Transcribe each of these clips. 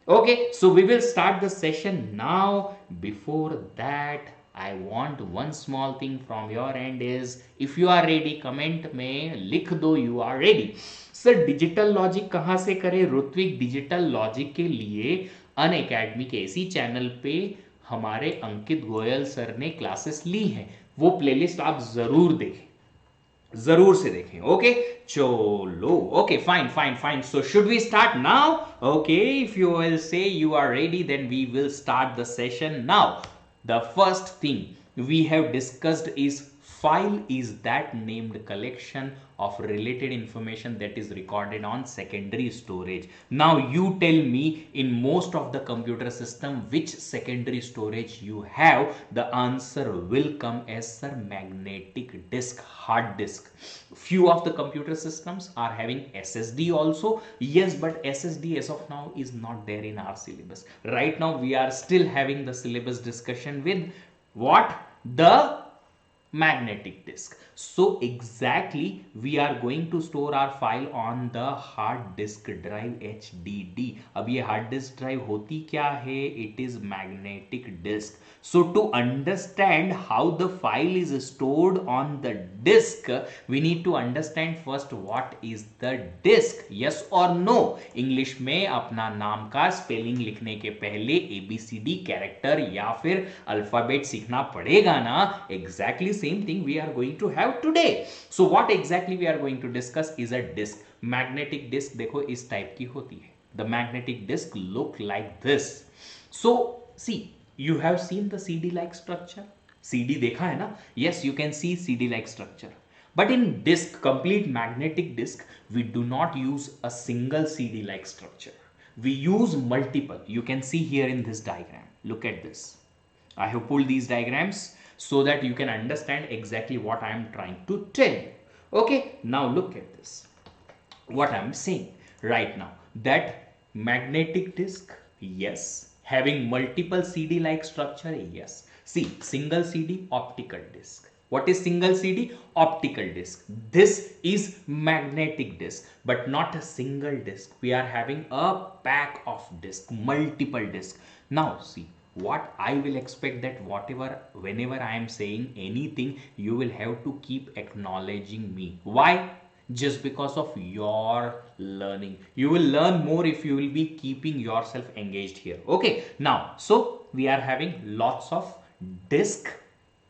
Okay, so we will start the session now. Before that, I want one small thing from your end is if you are ready, comment में लिख दो you are ready. Sir digital logic कहाँ से करें? Ritwik, digital logic के लिए अन academy के इसी चैनल पे हमारे अंकित गोयल सर ने क्लासेस ली हैं, वो प्लेलिस्ट आप जरूर देखें, जरूर से देखें. ओके, चलो. Okay, fine fine fine. So should we start now? Okay, if you will say you are ready, then we will start the session now. The first thing we have discussed is file is that named collection of related information that is recorded on secondary storage. Now you tell me, in most of the computer system, which secondary storage you have? The answer will come as, sir, magnetic disk, hard disk. Few of the computer systems are having SSD also. Yes, but SSD as of now is not there in our syllabus. Right now we are still having the syllabus discussion with what? The magnetic disk. So exactly we are going to store our file on the hard disk drive HDD. अब ये hard disk drive होती क्या है? It is magnetic disk. So to understand how the file is stored on the disk, we need to understand first what is the disk. Yes or no? English में अपना नाम का spelling लिखने के पहले ABCD कैरेक्टर या फिर alphabet सीखना पड़ेगा ना. Exactly same thing we are going to have today. So what exactly we are going to discuss is a disk. Magnetic disk देखो इस टाइप की होती है. The magnetic disk look like this. So see, you have seen the CD like structure. CD देखा है ना? Yes, you can see CD like structure. But in disk, complete magnetic disk, we do not use a single CD like structure. We use multiple. You can see here in this diagram. Look at this. I have pulled these diagrams so that you can understand exactly what I am trying to tell you. Okay, now look at this. What I am saying right now, that magnetic disk, yes. Having multiple CD like structure, yes. See, single CD, optical disk. What is single CD? Optical disk. This is magnetic disk, but not a single disk. We are having a pack of disk, multiple disk. Now see, what I will expect that whenever I am saying anything, you will have to keep acknowledging me. Why? Just because of your learning. You will learn more if you will be keeping yourself engaged here. Okay, now so we are having lots of disk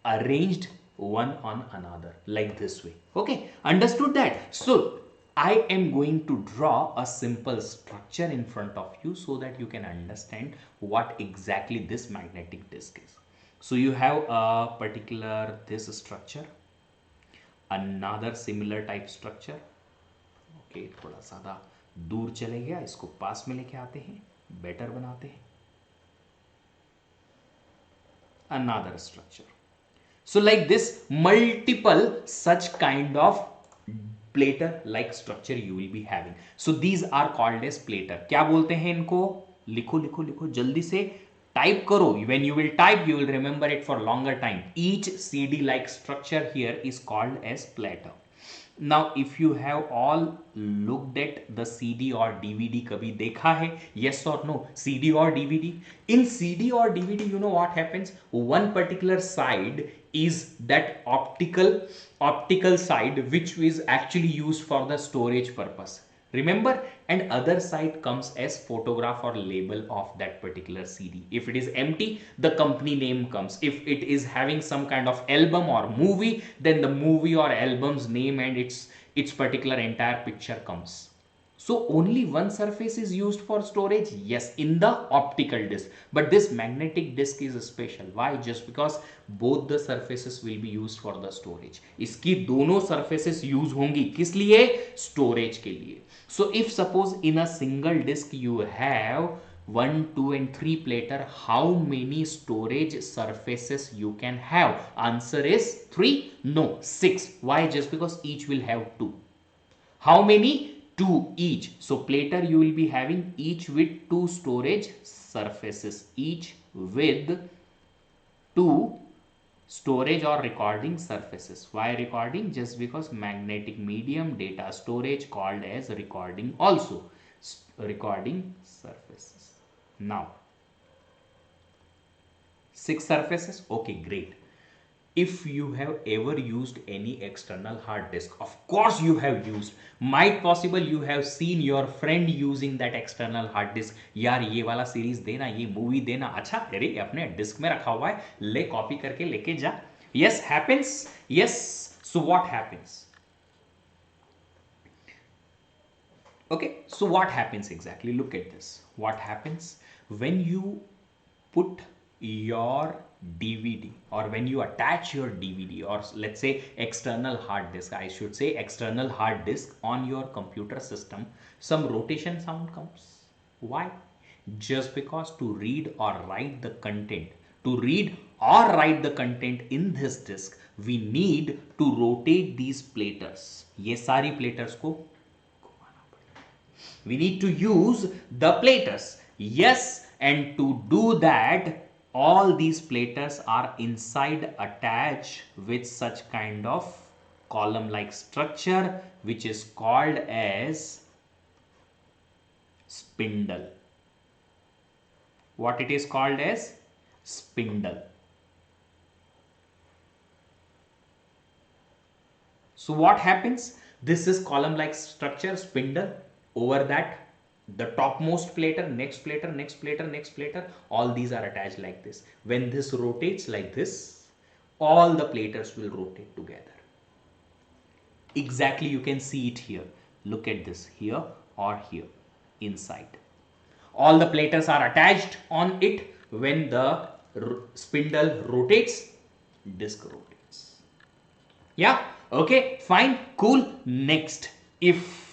arranged one on another like this way. Okay, understood that? So I am going to draw a simple structure in front of you so that you can understand what exactly this magnetic disk is. So you have a particular this structure, another similar type structure. Okay, थोड़ा ज़्यादा दूर चले गया, इसको पास में लेके आते हैं, बेटर बनाते हैं. Another structure. So like this, multiple such kind of plater like structure you will be having. So these are called as plater. क्या बोलते हैं इनको? लिखो लिखो लिखो जल्दी से, टाइप करो. When you will type, you will remember it for longer time. Each CD like structure here is called as plater. Now if you have all looked at the CD or DVD, कभी देखा है? Yes or no? CD or DVD? In CD or DVD, you know what happens? One particular side is that optical side which is actually used for the storage purpose. Remember? And other side comes as photograph or label of that particular CD. If it is empty, the company name comes. If it is having some kind of album or movie, then the movie or album's name and its particular entire picture comes. So only one surface is used for storage? Yes, in the optical disc. But this magnetic disc is special. Why? Just because both the surfaces will be used for the storage. इसकी दोनों surfaces use होंगी किस लिए? Storage के लिए. So if suppose in a single disk you have 1, 2 and 3 plater, how many storage surfaces you can have? Answer is 3? No, 6. Why? Just because each will have 2. How many? 2 each. So plater you will be having each with 2 storage surfaces, each with 2 storage or recording surfaces. Why recording? Just because magnetic medium data storage called as recording also. Recording surfaces. Now, 6 surfaces. Okay, great. If you have ever used any external hard disk, of course you have used, might possible you have seen your friend using that external hard disk. यार ये वाला series देना, ये movie देना, अच्छा अरे अपने disc में रखा हुआ है, ले कॉपी करके लेके जा. Yes, happens. Yes. So what happens? Okay, so what happens exactly? Look at this. What happens when you put your DVD, or when you attach your DVD, or let's say external hard disk, I should say external hard disk on your computer system, some rotation sound comes. Why? Just because to read or write the content, to read or write the content in this disk, we need to rotate these platers. ये सारी platers को we need to use the platers. Yes, and to do that, all these platers are inside attached with such kind of column like structure, which is called as spindle. What it is called as? Spindle. So what happens? This is column like structure, spindle. Over that, the topmost plater, next plater, next plater, next plater, all these are attached like this. When this rotates like this, all the platers will rotate together. Exactly, you can see it here. Look at this, here or here, inside. All the platers are attached on it. When the spindle rotates, disc rotates. Yeah, okay, fine, cool. Next, if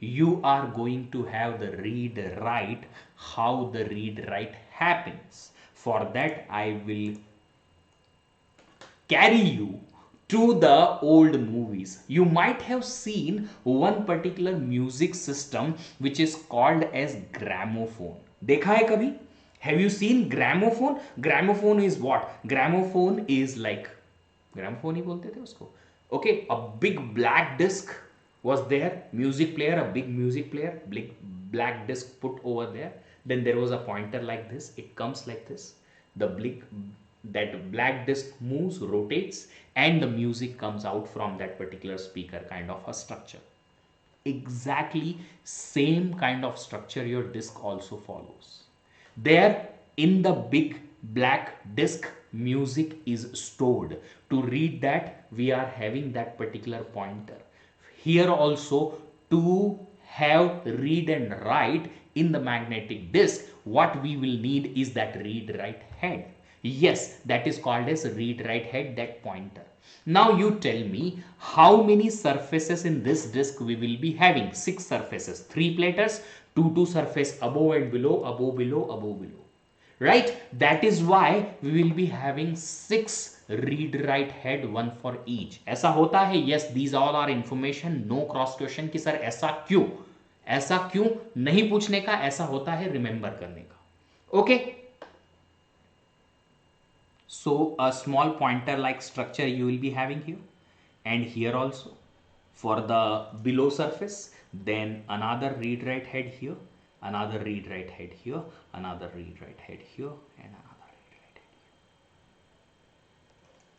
you are going to have the read write, how the read write happens, for that I will carry you to the old movies. You might have seen one particular music system which is called as gramophone. देखा है कभी? Have you seen gramophone? Gramophone is what? Gramophone is like, gramophone ही बोलते थे उसको. Okay, a big black disc was there, music player, a big music player, big black disc put over there. Then there was a pointer like this. It comes like this. The that black disc moves, rotates, and the music comes out from that particular speaker, kind of a structure. Exactly same kind of structure your disc also follows. There in the big black disc, music is stored. To read that, we are having that particular pointer. Here also, to have read and write in the magnetic disc, what we will need is that read write head. Yes, that is called as read write head, that pointer. Now you tell me how many surfaces in this disc we will be having. 6 surfaces, 3 platers, 2 surface above and below, above, below, above, below. Right? That is why we will be having 6 read write head, 1 for each. ऐसा होता है? Yes, these all are information, no cross question कि sir ऐसा क्यों? ऐसा क्यों नहीं पूछने का, ऐसा होता है रिमेंबर करने का. Okay? So a small pointer like structure you will be having here, and here also for the below surface. Then another read write head here, another read write head here, another read write head here, and another read write head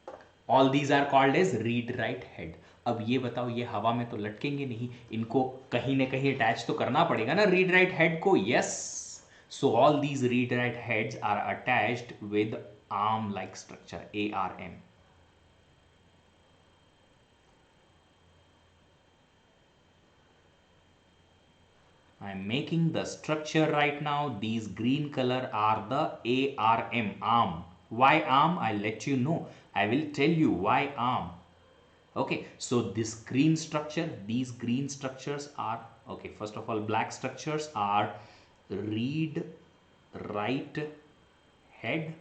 here. All these are called as read write head. अब ये बताओ, ये हवा में तो लटकेंगे नहीं, इनको कहीं ना कहीं अटैच तो करना पड़ेगा ना read write head को. Yes, so all these read write heads are attached with arm like structure, ARM. I'm making the structure right now. These green color are the ARM, arm. Why arm? I'll let you know. I will tell you why arm. Okay, so this green structure, these green structures are, okay, first of all, black structures are read write head,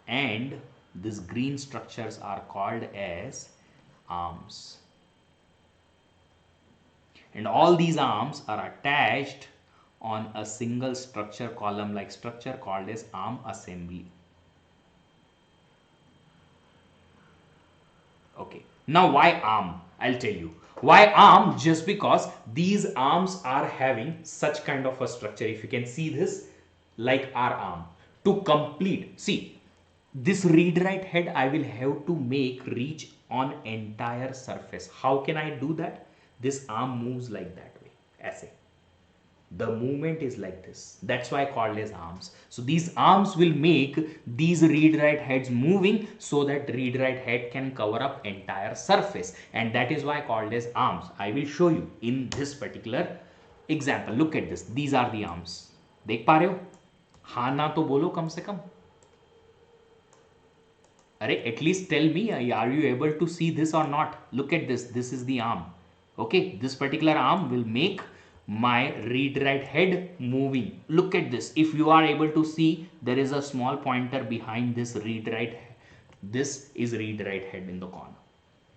and these green structures are called as arms. And all these arms are attached on a single structure, column like structure called as arm assembly. Okay, now why arm? I'll tell you. Why arm? Just because these arms are having such kind of a structure. If you can see this, like our arm. To complete, see, this read write head I will have to make reach on entire surface. How can I do that? This arm moves like that way. As the movement is like this. That's why I called as arms. So these arms will make these read write heads moving so that read write head can cover up entire surface, and that is why I called as arms. I will show you in this particular example. Look at this. These are the arms. देख पा रहे हो? हाँ ना तो बोलो कम से कम. अरे at least tell me, are you able to see this or not? Look at this. This is the arm. Okay, this particular arm will make my read write head moving. Look at this. If you are able to see, there is a small pointer behind this read write. This is read write head in the corner.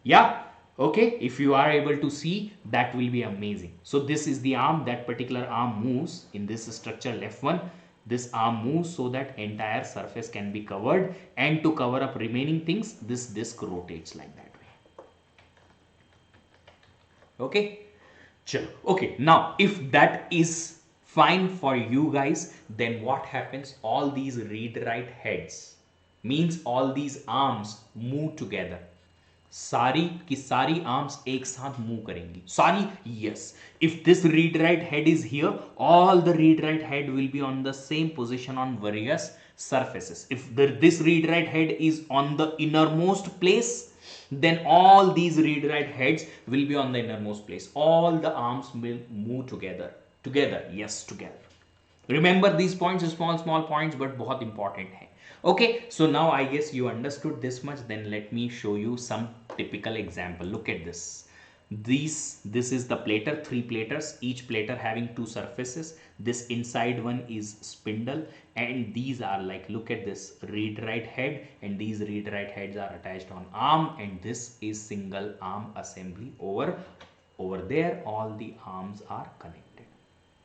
Yeah. Okay, if you are able to see, that will be amazing. So this is the arm. That particular arm moves in this structure F1. This arm moves so that entire surface can be covered, and to cover up remaining things, this disc rotates like that way. Okay. Okay, now if that is fine for you guys, then what happens? All these read write heads means all these arms move together. सारी की सारी arms एक साथ move करेंगी. सारी, yes. If this read write head is here, all the read write head will be on the same position on various surfaces. If this read write head is on the innermost place, then all these read write heads will be on the innermost place. All the arms will move together. Yes, together. Remember these points, small points, but बहुत important है. Okay, so now I guess you understood this much. Then let me show you some typical example. Look at this. This is the plater, 3 platers, each plater having 2 surfaces. This inside one is spindle, and these are like, look at this, read write head, and these read write heads are attached on arm, and this is single arm assembly. Over there all the arms are connected.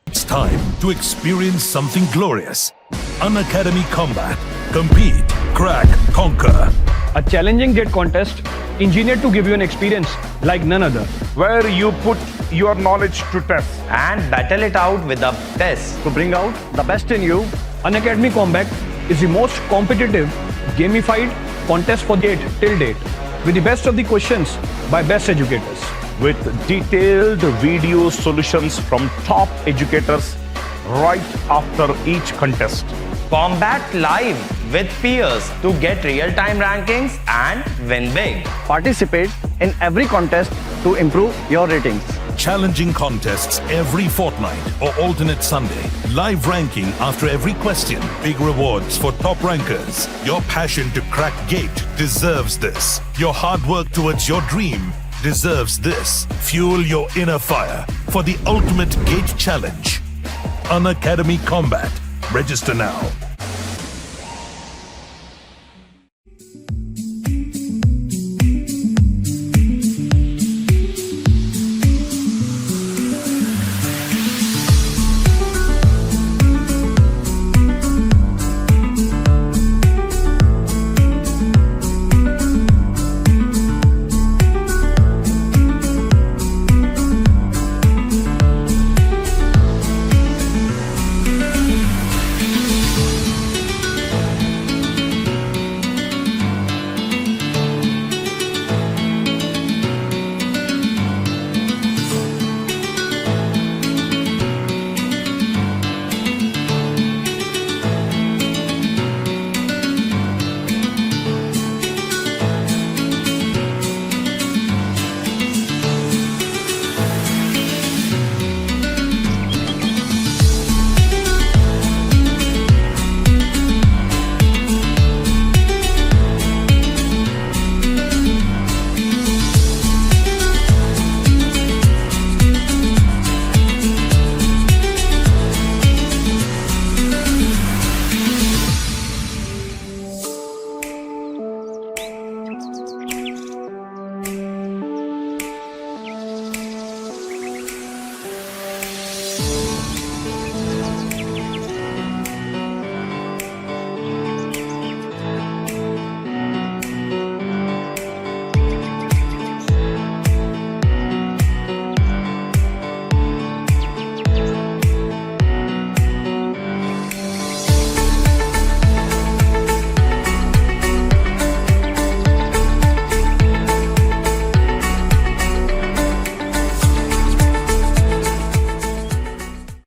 It's time to experience something glorious. Unacademy Combat. Compete, crack, conquer. A challenging GATE contest engineered to give you an experience like none other. Where you put your knowledge to test and battle it out with the best. To bring out the best in you, Unacademy Combat is the most competitive, gamified contest for GATE till date, with the best of the questions by best educators. with detailed video solutions from top educators right after each contest. Combat live with peers to get real-time rankings and win big. Participate in every contest to improve your ratings. Challenging contests every fortnight or alternate Sunday. Live ranking after every question. Big rewards for top rankers. Your passion to crack GATE deserves this. Your hard work towards your dream deserves this. Fuel your inner fire for the ultimate GATE challenge. Unacademy Combat. Register now.